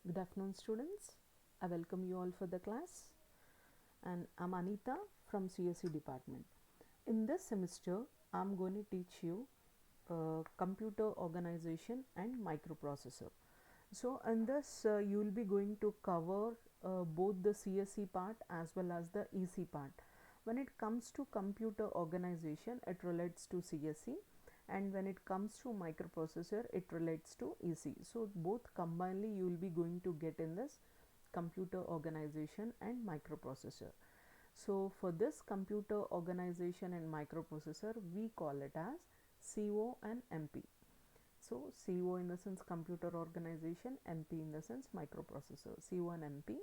Good afternoon, students. I welcome you all for the class, and I'm Anita from CSE department. In this semester, I'm going to teach you computer organization and microprocessor. So, in this, you will be going to cover both the CSE part as well as the EC part. When it comes to computer organization, it relates to CSE, and when it comes to microprocessor, it relates to EC. So, both combinedly, you will be going to get in this computer organization and microprocessor. So, for this computer organization and microprocessor, we call it as CO and MP. So, CO in the sense computer organization, MP in the sense microprocessor. CO and MP.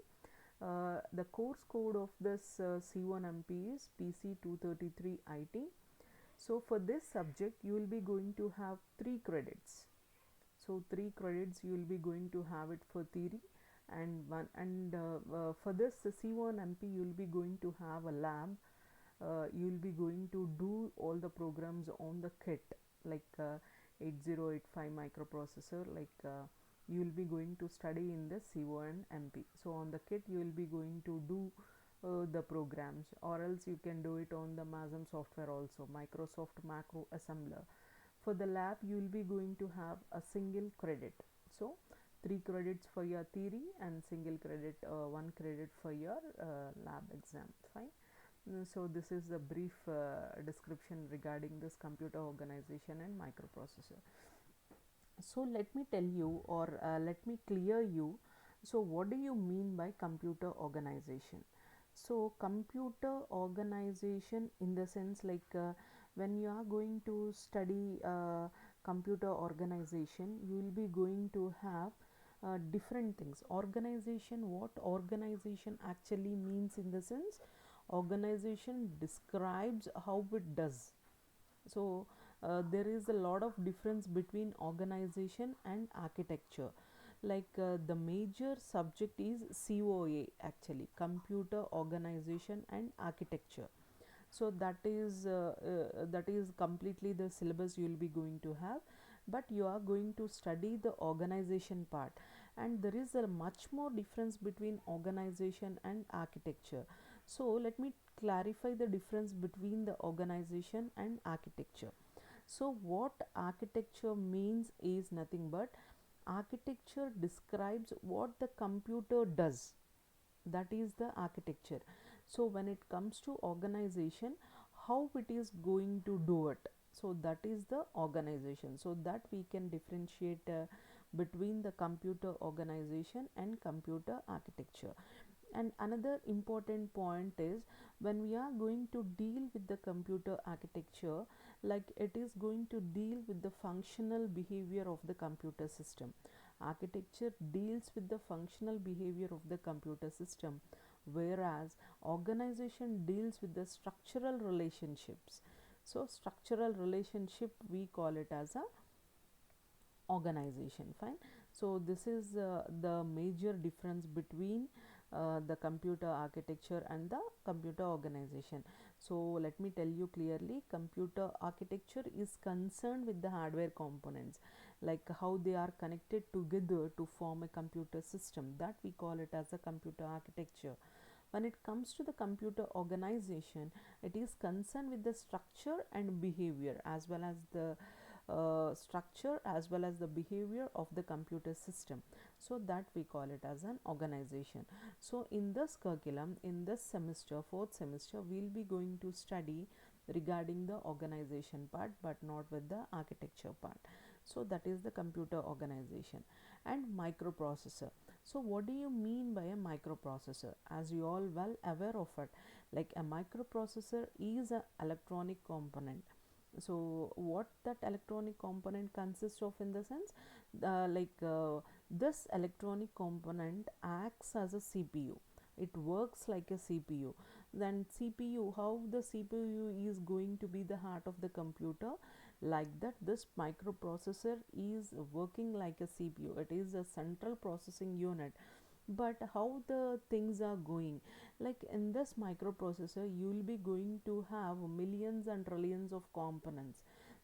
The course code of this C1MP is PC233 IT. So, for this subject, you will be going to have 3 credits. So, 3 credits you will be going to have it for theory, and for this C1MP you will be going to have a lab. You will be going to do all the programs on the kit, like 8085 microprocessor, you will be going to study in the C1MP. So on the kit you will be going to do the programs, or else you can do it on the MASM software also, Microsoft Macro Assembler. For the lab you will be going to have a single credit. So 3 credits for your theory and single credit, 1 credit for your lab exam. Fine. So this is the brief description regarding this computer organization and microprocessor. So let me tell you, or let me clear you. So what do you mean by computer organization? So computer organization in the sense, when you are going to study computer organization, you will be going to have different things. Organization, what organization actually means in the sense, organization describes how it does. So there is a lot of difference between organization and architecture. The major subject is COA, actually computer organization and architecture. So that is completely the syllabus you will be going to have, but you are going to study the organization part, and there is a much more difference between organization and architecture. So let me clarify the difference between the organization and architecture. So what architecture means is nothing but architecture describes what the computer does. That is the architecture. So when it comes to organization, how it is going to do it, so that is the organization. So that we can differentiate between the computer organization and computer architecture. And another important point is, when we are going to deal with the computer architecture, it is going to deal with the functional behavior of the computer system. Architecture deals with the functional behavior of the computer system, whereas organization deals with the structural relationships. So structural relationship, we call it as a organization. Fine. So this is the major difference between the computer architecture and the computer organization. So let me tell you clearly, computer architecture is concerned with the hardware components, like how they are connected together to form a computer system. That we call it as a computer architecture. When it comes to the computer organization, it is concerned with the structure and behavior, as well as the structure as well as the behavior of the computer system. So that we call it as an organization. So in this curriculum, in this semester, 4th semester, we'll be going to study regarding the organization part, but not with the architecture part. So that is the computer organization. And microprocessor. So what do you mean by a microprocessor? As you all well aware of it, like a microprocessor is an electronic component. So what that electronic component consists of, in the sense, this electronic component acts as a CPU. It works like a CPU. Then CPU, how the CPU is going to be the heart of the computer, like that this microprocessor is working like a CPU. It is a central processing unit. But how the things are going, like in this microprocessor, you will be going to have millions and trillions of components.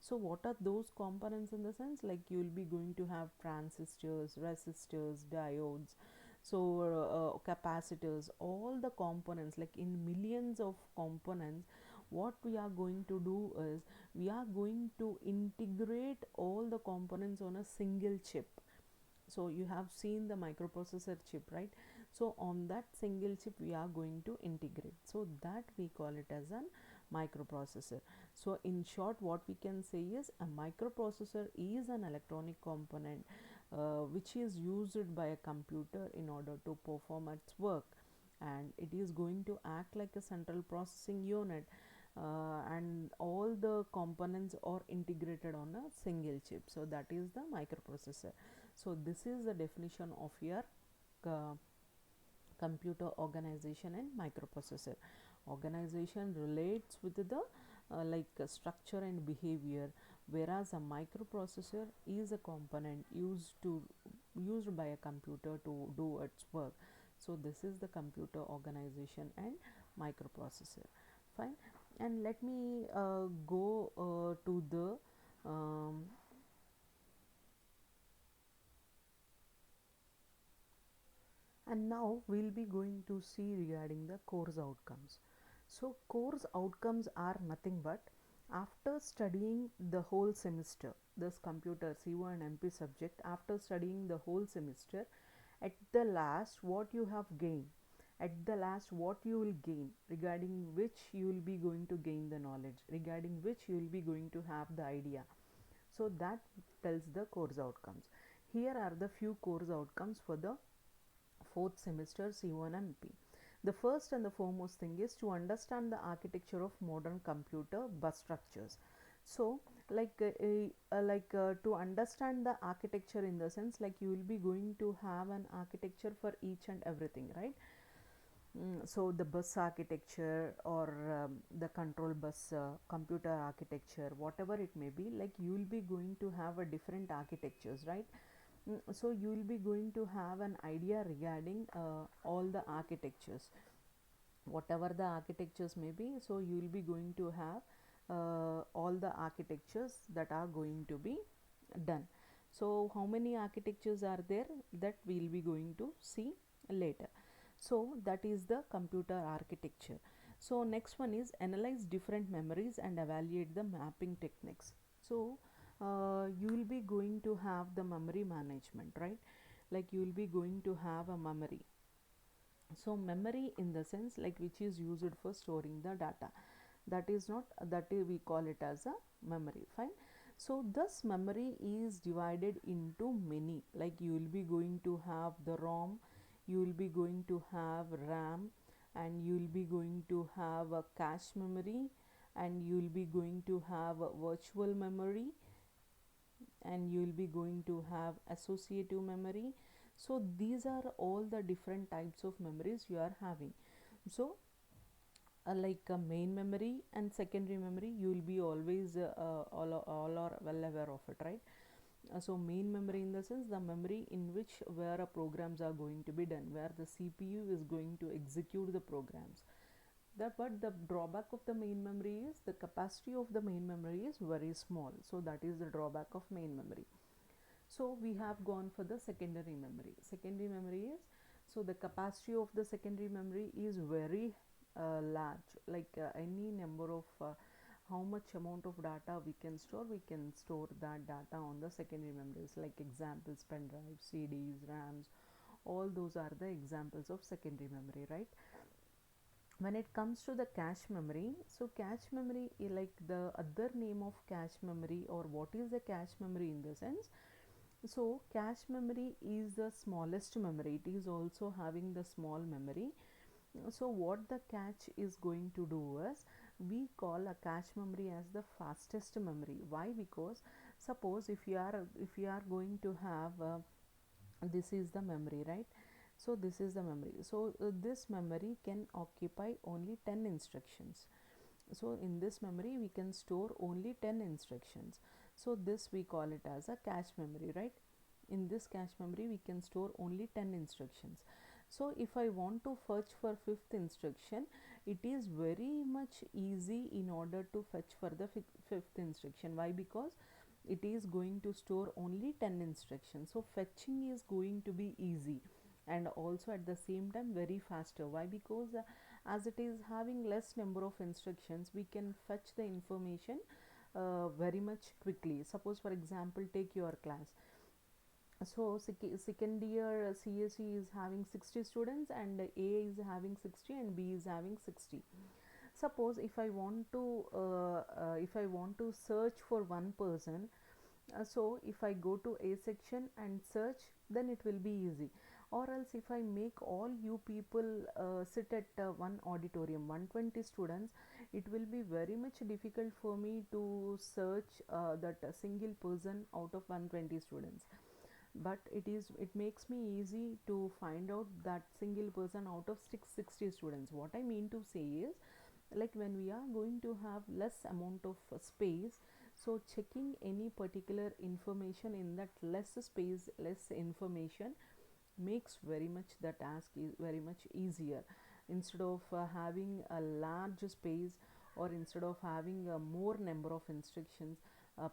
So what are those components in the sense, like you will be going to have transistors, resistors, diodes, so capacitors, all the components, like in millions of components. What we are going to do is we are going to integrate all the components on a single chip. So you have seen the microprocessor chip, right? So on that single chip we are going to integrate, so that we call it as an microprocessor. So in short, what we can say is a microprocessor is an electronic component which is used by a computer in order to perform its work, and it is going to act like a central processing unit, and all the components are integrated on a single chip, so that is the microprocessor. So this is the definition of your computer organization and microprocessor. Organization relates with the structure and behavior, whereas a microprocessor is a component used by a computer to do its work. So this is the computer organization and microprocessor. Fine. And let me go to the and now we'll be going to see regarding the course outcomes. So course outcomes are nothing but, after studying the whole semester, this computer C1 and MP subject, after studying the whole semester, at the last what you have gained, at the last what you will gain, regarding which you will be going to gain the knowledge, regarding which you will be going to have the idea. So that tells the course outcomes. Here are the few course outcomes for the fourth semester C1 MP. The first and the foremost thing is to understand the architecture of modern computer bus structures. So to understand the architecture, in the sense like you will be going to have an architecture for each and everything, right? So the bus architecture, or the control bus computer architecture, whatever it may be, like you will be going to have a different architectures, right? So you will be going to have an idea regarding all the architectures, whatever the architectures may be. So you will be going to have all the architectures that are going to be done. So how many architectures are there, that we will be going to see later. So that is the computer architecture. So next one is analyze different memories and evaluate the mapping techniques. So you will be going to have the memory management, right? Like you will be going to have a memory. So memory, in the sense like which is used for storing the data, that is not that we call it as a memory. Fine. So this memory is divided into many, like you will be going to have the ROM, you will be going to have RAM, and you will be going to have a cache memory, and you will be going to have a virtual memory, and you will be going to have associative memory. So these are all the different types of memories you are having. So like a main memory and secondary memory, you will be always all are well aware of it, right? So main memory, in the sense the memory in which where programs are going to be done, where the CPU is going to execute the programs. But the drawback of the main memory is the capacity of the main memory is very small. So that is the drawback of main memory. So we have gone for the secondary memory. Secondary memory is, so the capacity of the secondary memory is very large, like any number of how much amount of data we can store that data on the secondary memories, like examples, pen drives, CDs, RAMs, all those are the examples of secondary memory, right? When it comes to the cache memory, so cache memory, like the other name of cache memory, or what is the cache memory in the sense, so cache memory is the smallest memory, it is also having the small memory. So what the cache is going to do is, we call a cache memory as the fastest memory. Why? Because suppose if you are going to have this is the memory, right? So this is the memory. So this memory can occupy only 10 instructions. So in this memory we can store only 10 instructions. So this we call it as a cache memory, right? In this cache memory we can store only 10 instructions. So if I want to fetch for fifth instruction, it is very much easy in order to fetch for the fifth instruction. Why? Because it is going to store only 10 instructions, so fetching is going to be easy, and also at the same time very faster. Why? Because as it is having less number of instructions, we can fetch the information very much quickly. Suppose for example, take your class. So second year CSE is having 60 students, and A is having 60 and B is having 60. Suppose if I want to search for one person, so if I go to A section and search, then it will be easy. Or else if I make all you people sit at one auditorium, 120 students, it will be very much difficult for me to search that single person out of 120 students. But it makes me easy to find out that single person out of 660 students. What I mean to say is, like when we are going to have less amount of space, so checking any particular information in that less space, less information, makes very much the task is very much easier. Instead of having a large space, or instead of having a more number of instructions,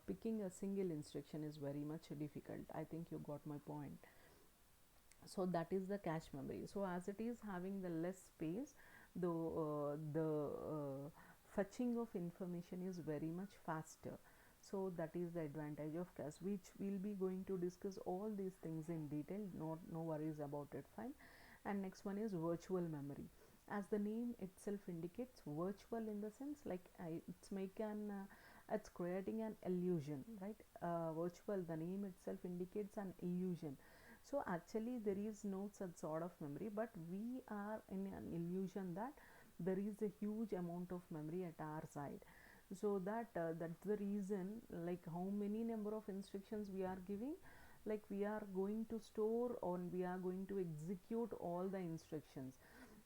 picking a single instruction is very much difficult. I think you got my point. So that is the cache memory. So as it is having the less space, the fetching of information is very much faster. So that is the advantage of cache, which we'll be going to discuss all these things in detail. No worries about it. Fine. And next one is virtual memory. As the name itself indicates, virtual in the sense like it's creating an illusion, right? Virtual, the name itself indicates an illusion. So actually there is no such sort of memory, but we are in an illusion that there is a huge amount of memory at our side. So that's the reason, like how many number of instructions we are giving, like we are going to store or we are going to execute all the instructions,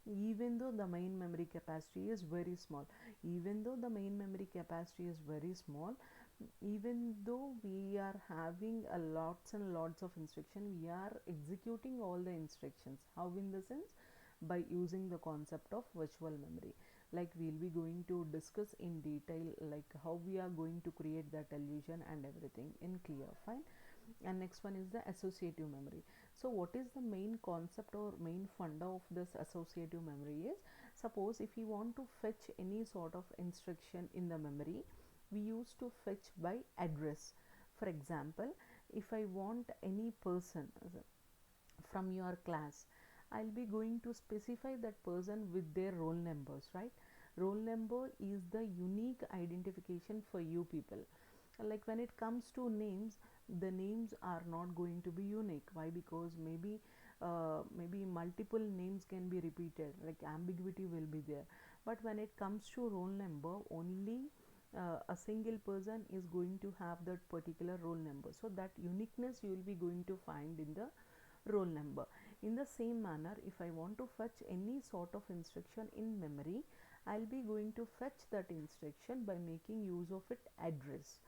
even though the main memory capacity is very small. Even though the main memory capacity is very small, even though we are having a lots and lots of instruction, we are executing all the instructions. How? In the sense, by using the concept of virtual memory. Like we'll be going to discuss in detail, like how we are going to create that illusion and everything in clear. Fine. And next one is the associative memory. So what is the main concept or main funda of this associative memory is, suppose if you want to fetch any sort of instruction in the memory, we used to fetch by address. For example, if I want any person from your class, I'll be going to specify that person with their roll numbers, right? Roll number is the unique identification for you people. Like when it comes to names, the names are not going to be unique. Why? Because maybe multiple names can be repeated, like ambiguity will be there. But when it comes to roll number, only a single person is going to have that particular roll number. So that uniqueness you will be going to find in the roll number. In the same manner, if I want to fetch any sort of instruction in memory, I'll be going to fetch that instruction by making use of its address.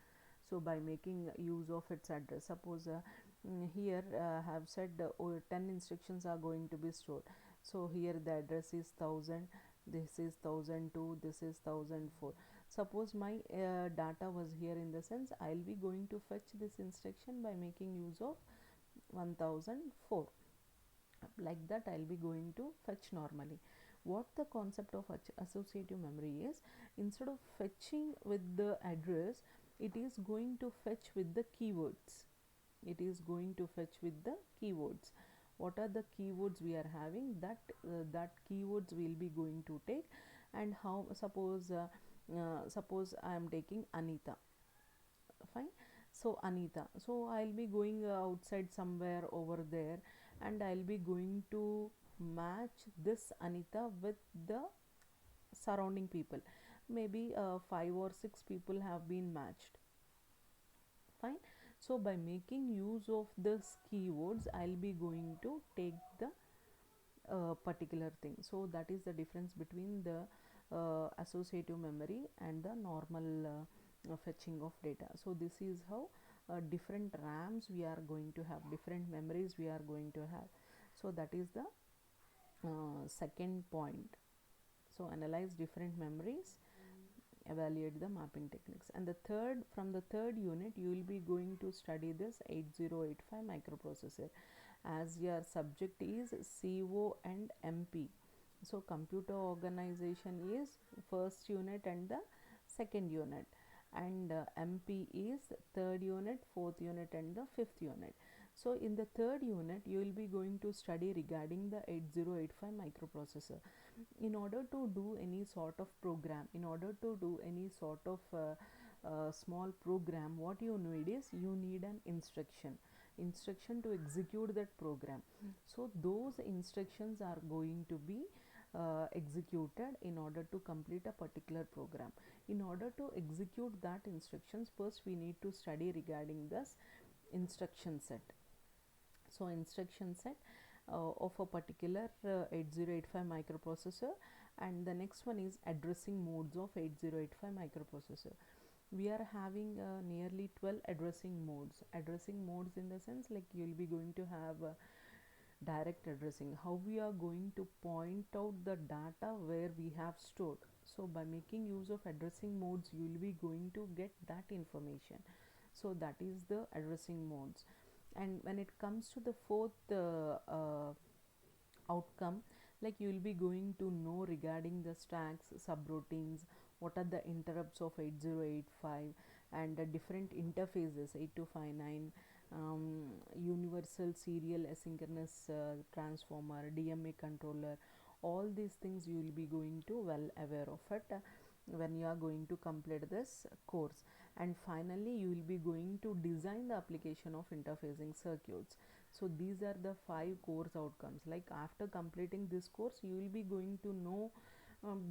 So by making use of its address, suppose here have said 10 instructions are going to be stored. So here the address is 1000, this is 1002, this is 1004. Suppose my data was here, in the sense I'll be going to fetch this instruction by making use of 1004. Like that I'll be going to fetch normally. What the concept of associative memory is, instead of fetching with the address, it is going to fetch with the keywords. It is going to fetch with the keywords. What are the keywords we are having? That keywords will be going to take. And how? Suppose I am taking Anita. Fine. So Anita, so I'll be going outside somewhere over there, and I'll be going to match this Anita with the surrounding people. Maybe 5 or 6 people have been matched. Fine. So by making use of this keywords, I'll be going to take the particular thing. So that is the difference between the associative memory and the normal fetching of data. So this is how different RAMs we are going to have, different memories we are going to have. So that is the second point. So analyze different memories, evaluate the mapping techniques. And the third, from the third unit, you will be going to study this 8085 microprocessor, as your subject is CO and MP. So computer organization is first unit and the second unit, and MP is third unit, fourth unit and the fifth unit. So in the third unit you will be going to study regarding the 8085 microprocessor. In order to do any sort of program, in order to do any sort of small program, what you need is you need an instruction to execute that program. So those instructions are going to be executed in order to complete a particular program. In order to execute that instructions, first we need to study regarding this instruction set. So instruction set of a particular 8085 microprocessor, and the next one is addressing modes of 8085 microprocessor. We are having nearly 12 addressing modes in the sense, like you will be going to have direct addressing, how we are going to point out the data where we have stored. So by making use of addressing modes, you will be going to get that information. So that is the addressing modes. And when it comes to the fourth outcome, like you will be going to know regarding the stacks, subroutines, what are the interrupts of 8085, and the different interfaces 8259, universal serial asynchronous transformer, DMA controller. All these things you will be going to well aware of it when you are going to complete this course. And finally you will be going to design the application of interfacing circuits. So these are the 5 course outcomes. Like after completing this course, you will be going to know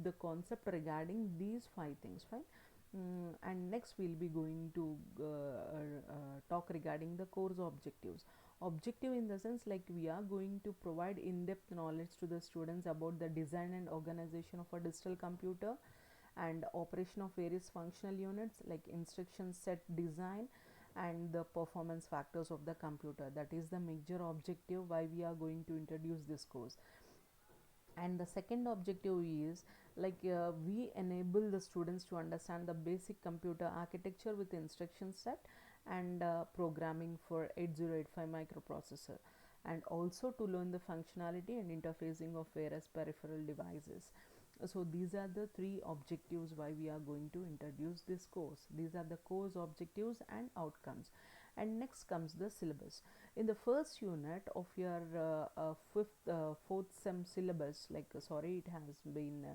the concept regarding these 5 things, right? And next we'll be going to talk regarding the course objectives. Objective in the sense, like we are going to provide in-depth knowledge to the students about the design and organization of a digital computer, and operation of various functional units like instruction set design, and the performance factors of the computer. That is the major objective why we are going to introduce this course. And the second objective is, like we enable the students to understand the basic computer architecture with instruction set and programming for 8085 microprocessor, and also to learn the functionality and interfacing of various peripheral devices. So these are the 3 objectives why we are going to introduce this course. These are the course objectives and outcomes. And next comes the syllabus. In the first unit of your fourth sem syllabus, like sorry, it has been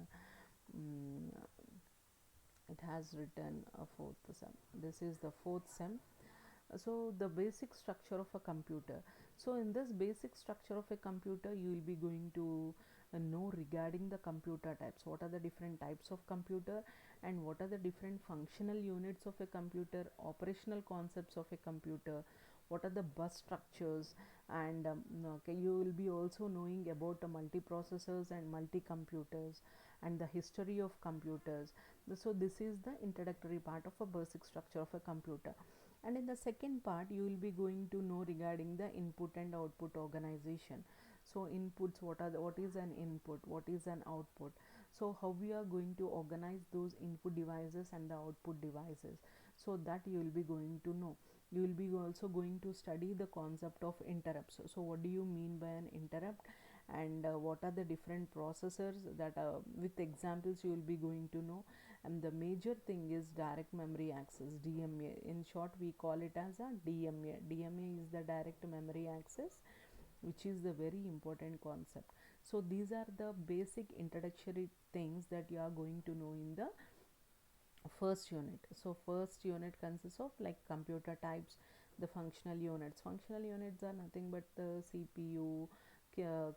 it has written a fourth sem. This is the fourth sem. So the basic structure of a computer. So in this basic structure of a computer, you will be going to know regarding the computer types. What are the different types of computer, and what are the different functional units of a computer, operational concepts of a computer, what are the bus structures, and okay, you will be also knowing about the multiprocessors and multi-computers and the history of computers. So this is the introductory part of a basic structure of a computer. And in the second part, you will be going to know regarding the input and output organization. So inputs, what is an input, what is an output, so how we are going to organize those input devices and the output devices. So that you will be going to know. You will be also going to study the concept of interrupts. So what do you mean by an interrupt, and what are the different processors that with examples you will be going to know. And the major thing is direct memory access, DMA. In short, we call it as a DMA. DMA is the direct memory access, which is the very important concept. So these are the basic introductory things that you are going to know in the first unit. So first unit consists of like computer types, the functional units. Functional units are nothing but the CPU,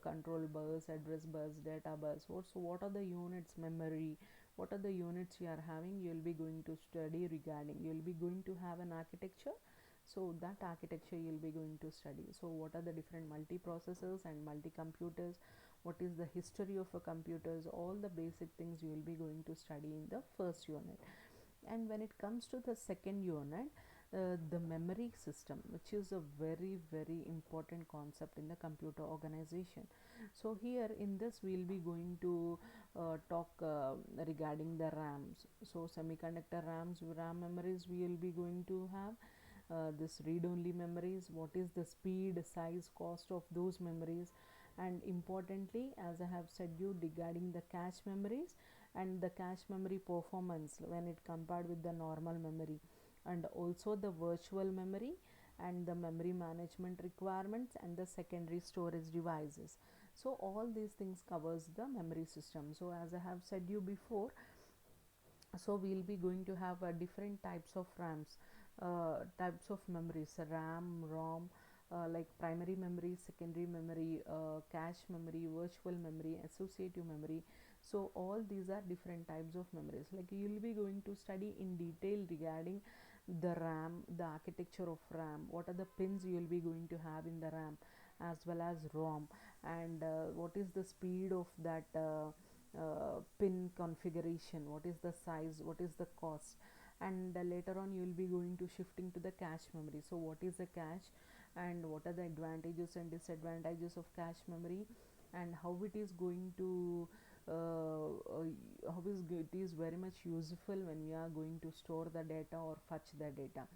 control bus, address bus, data bus. So what are the units? Memory. What are the units you are having? You will be going to study regarding. You will be going to have an architecture. So that architecture you will be going to study. So what are the different multiprocessors and multi-computers? What is the history of a computers? All the basic things you will be going to study in the first unit. And when it comes to the second unit, the memory system, which is a very important concept in the computer organization. So here in this we'll be going to talk regarding the RAMs. So semiconductor RAMs, RAM memories we will be going to have. This read-only memories, what is the speed, size, cost of those memories, and importantly, as I have said you, regarding the cache memories and the cache memory performance when it compared with the normal memory, and also the virtual memory and the memory management requirements and the secondary storage devices. So all these things covers the memory system. So as I have said you before, so we'll be going to have different types of RAMs, types of memories, RAM, ROM, like primary memory, secondary memory, cache memory, virtual memory, associative memory. So all these are different types of memories. Like you'll be going to study in detail regarding the RAM, the architecture of RAM, what are the pins you will be going to have in the RAM, as well as ROM, and what is the speed of that pin configuration, what is the size, what is the cost, and later on you will be going to shifting to the cache memory. So what is a cache and what are the advantages and disadvantages of cache memory, and how it is going to it is very much useful when we are going to store the data or fetch the data.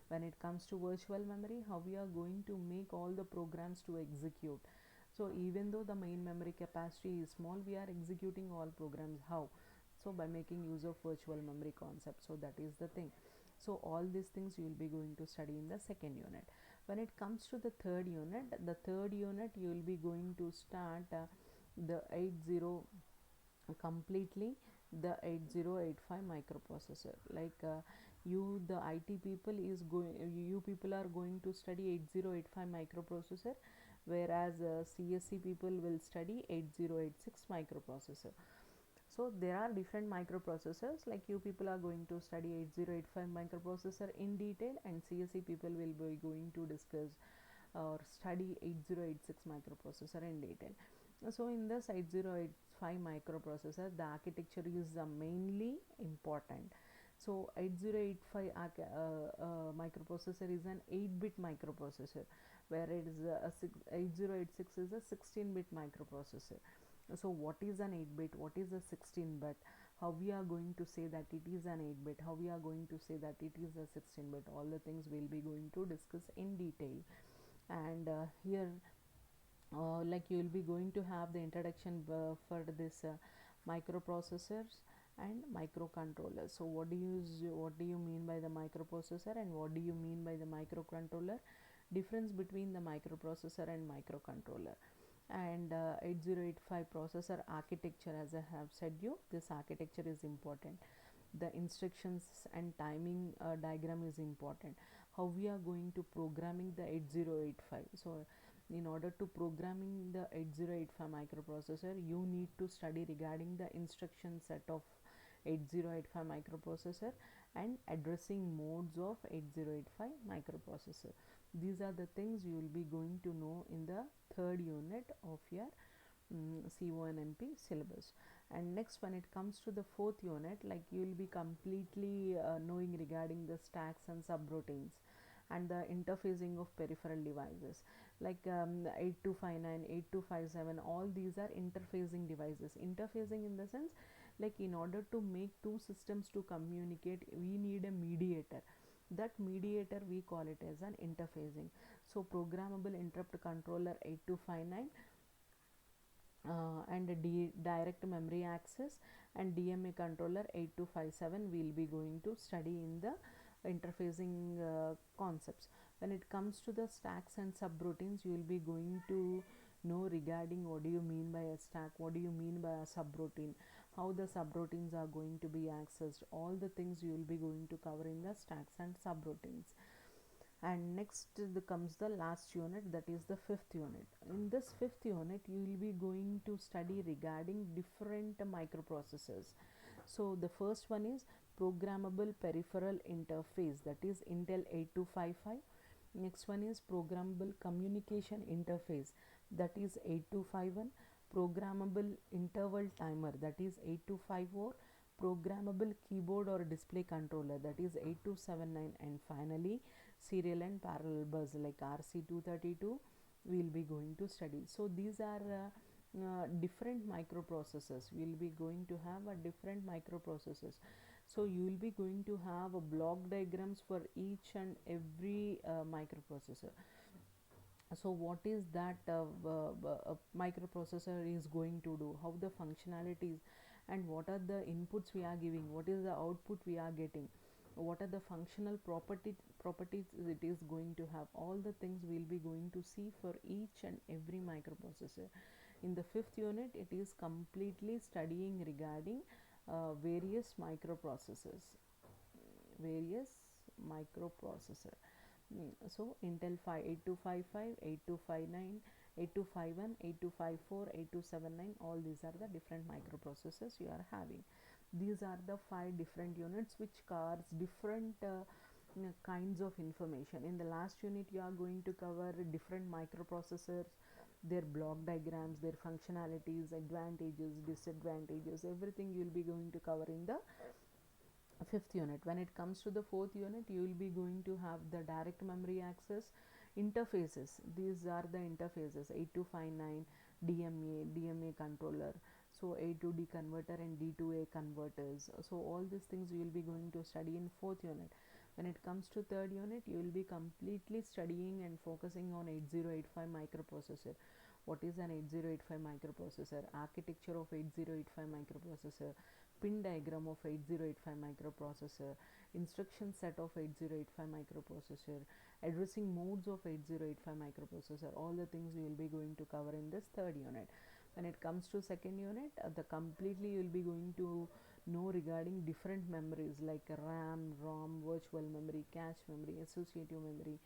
When it comes to virtual memory, how we are going to make all the programs to execute. So even though the main memory capacity is small, we are executing all programs. How? So by making use of virtual memory concept. So that is the thing. So all these things you will be going to study in the second unit. When it comes to the third unit you will be going to start the 80 completely, the 8085 microprocessor. Like you, the IT people is going, you people are going to study 8085 microprocessor, whereas CSC people will study 8086 microprocessor. So there are different microprocessors, like you people are going to study 8085 microprocessor in detail, and CSC people will be going to discuss or study 8086 microprocessor in detail. So in this 8085 microprocessor, the architecture is mainly important. So 8085 microprocessor is an 8-bit microprocessor, where it is 8086 is a 16-bit microprocessor. So what is an 8-bit, what is a 16-bit, how we are going to say that it is an 8-bit, how we are going to say that it is a 16-bit, all the things we'll be going to discuss in detail. And here like you will be going to have the introduction for this microprocessors and microcontrollers. So what do you mean by the microprocessor and what do you mean by the microcontroller, difference between the microprocessor and microcontroller, and 8085 processor architecture. As I have said you, this architecture is important, the instructions and timing diagram is important, how we are going to programming the 8085. So in order to programming the 8085 microprocessor, you need to study regarding the instruction set of 8085 microprocessor and addressing modes of 8085 microprocessor. These are the things you will be going to know in the third unit of your C1NP syllabus. And next, when it comes to the fourth unit, like you will be completely knowing regarding the stacks and subroutines and the interfacing of peripheral devices, like 8259, 8257, all these are interfacing devices. Interfacing in the sense, like in order to make two systems to communicate, we need a mediator. That mediator we call it as an interfacing. So programmable interrupt controller 8259 and direct memory access and DMA controller 8257 we'll be going to study in the interfacing concepts. When it comes to the stacks and subroutines, you will be going to know regarding what do you mean by a stack, what do you mean by a subroutine, how the subroutines are going to be accessed, all the things you will be going to cover in the stacks and subroutines. And next comes the last unit, that is the fifth unit. In this fifth unit you will be going to study regarding different microprocessors. So the first one is programmable peripheral interface, that is Intel 8255. Next one is programmable communication interface, that is 8251. Programmable interval timer, that is 8254. programmable keyboard or display controller, that is 8279, and finally serial and parallel bus like RC232 we will be going to study. So these are different microprocessors. We will be going to have a different microprocessors. So you will be going to have a block diagrams for each and every microprocessor. So what is that microprocessor is going to do, how the functionalities, and what are the inputs we are giving, what is the output we are getting, what are the functional properties it is going to have. All the things we will be going to see for each and every microprocessor. In the 5th unit, it is completely studying regarding various microprocessors. So Intel 8255, 8259, 8251, 8254, 8279, all these are the different microprocessors you are having. These are the 5 different units which covers different kinds of information. In the last unit you are going to cover different microprocessors, their block diagrams, their functionalities, advantages, disadvantages, everything you will be going to cover in the 5th unit. When it comes to the 4th unit, you will be going to have the direct memory access interfaces. These are the interfaces: 8259 DMA controller, so A to D converter and D to A converters. So all these things you will be going to study in 4th unit. When it comes to 3rd unit, you will be completely studying and focusing on 8085 microprocessor. What is an 8085 microprocessor? Architecture of 8085 microprocessor, pin diagram of 8085 microprocessor, instruction set of 8085 microprocessor, addressing modes of 8085 microprocessor. All the things we will be going to cover in this 3rd unit. When it comes to 2nd unit, the completely you will be going to know regarding different memories like RAM, ROM, virtual memory, cache memory, associative memory,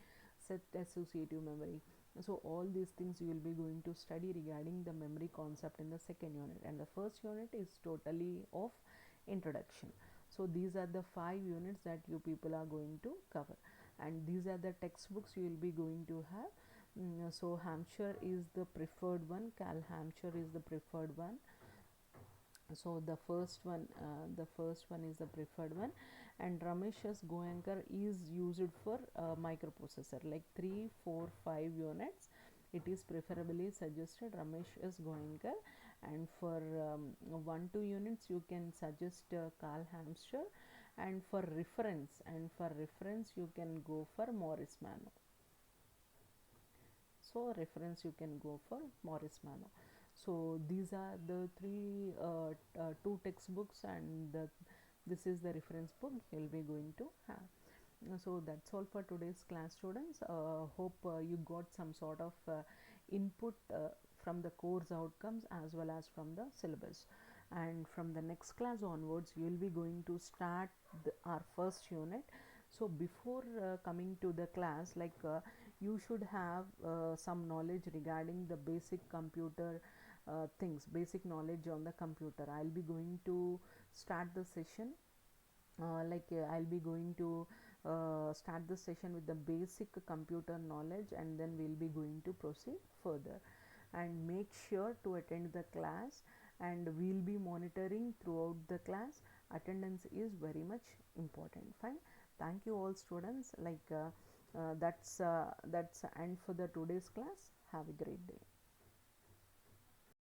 set associative memory. So all these things you will be going to study regarding the memory concept in the 2nd unit, and the 1st unit is totally of introduction. So these are the 5 units that you people are going to cover, and these are the textbooks you will be going to have. So Hampshire is the preferred one, Cal Hampshire is the preferred one. So the first one is the preferred one, and Ramesh's Goenka is used for microprocessor like 3, 4, 5 units. It is preferably suggested Ramesh's Goenka, and for 1, 2 units you can suggest Carl Hamster, and for reference you can go for Morris Mano. So reference you can go for Morris Mano. So these are the 2 textbooks, and this is the reference book you will be going to have. So that's all for today's class, students. Hope you got some sort of input from the course outcomes as well as from the syllabus, and from the next class onwards you will be going to start our 1st unit. So before coming to the class, like you should have some knowledge regarding the basic computer things, basic knowledge on the computer. I'll be going to start the session I'll be going to start the session with the basic computer knowledge, and then we'll be going to proceed further. And make sure to attend the class, and we'll be monitoring throughout the class. Attendance is very much important. Fine. Thank you all, students. That's end for the today's class. Have a great day.